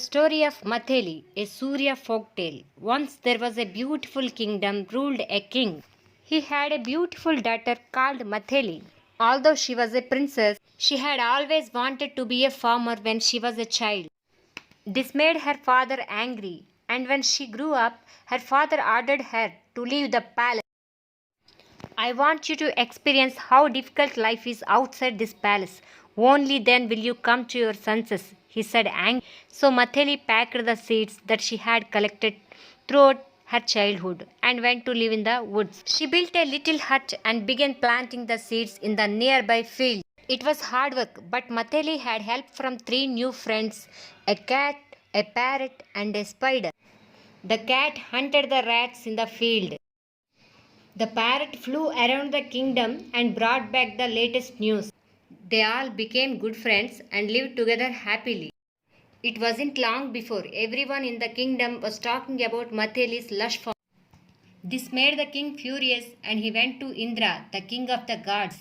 story of Matheli, a Surya folktale. Once there was a beautiful kingdom ruled a king. He had a beautiful daughter called Matheli. Although she was a princess, she had always wanted to be a farmer when she was a child. This made her father angry, and when she grew up, her father ordered her to leave the palace. I want you to experience how difficult life is outside this palace. Only then will you come to your senses, he said angrily. So Matheli packed the seeds that she had collected throughout her childhood and went to live in the woods. She built a little hut and began planting the seeds in the nearby field. It was hard work, but Matheli had help from three new friends, a cat, a parrot, and a spider. The cat hunted the rats in the field. The parrot flew around the kingdom and brought back the latest news. They all became good friends and lived together happily. It wasn't long before everyone in the kingdom was talking about Matheli's lush farm. This made the king furious and he went to Indra, the king of the gods.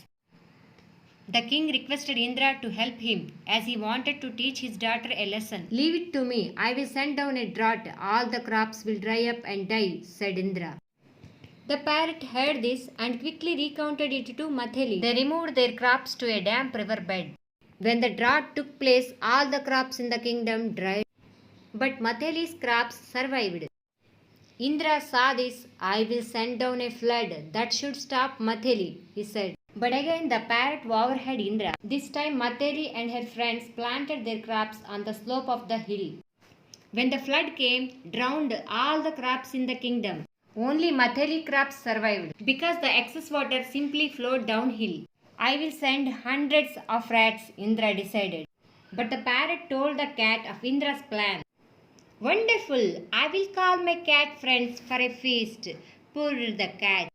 The king requested Indra to help him as he wanted to teach his daughter a lesson. Leave it to me, I will send down a drought. All the crops will dry up and die, said Indra. The parrot heard this and quickly recounted it to Matheli. They removed their crops to a damp river bed. When the drought took place, all the crops in the kingdom dried. But Matheli's crops survived. Indra saw this. I will send down a flood that should stop Matheli, he said. But again the parrot overheard Indra. This time Matheli and her friends planted their crops on the slope of the hill. When the flood came, drowned all the crops in the kingdom. Only Matheli crops survived because the excess water simply flowed downhill. I will send hundreds of rats, Indra decided. But the parrot told the cat of Indra's plan. Wonderful! I will call my cat friends for a feast, purred the cat.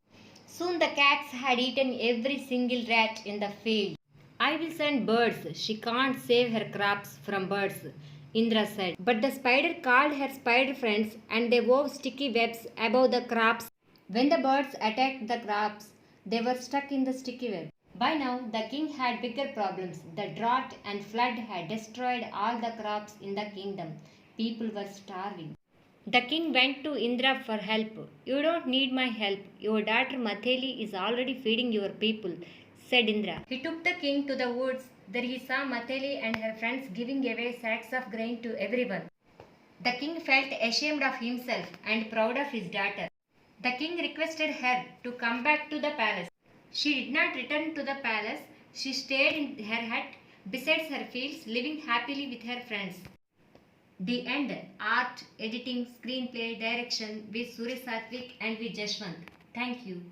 Soon the cats had eaten every single rat in the field. I will send birds. She can't save her crops from birds, Indra said. But the spider called her spider friends and they wove sticky webs above the crops. When the birds attacked the crops, they were stuck in the sticky web. By now, the king had bigger problems. The drought and flood had destroyed all the crops in the kingdom. People were starving. The king went to Indra for help. You don't need my help. Your daughter Matheli is already feeding your people, said Indra. He took the king to the woods. There he saw Matheli and her friends giving away sacks of grain to everyone. The king felt ashamed of himself and proud of his daughter. The king requested her to come back to the palace. She did not return to the palace. She stayed in her hut beside her fields, living happily with her friends. The end. Art, editing, screenplay, direction with Suresh Satvik and with Jashwant. Thank you.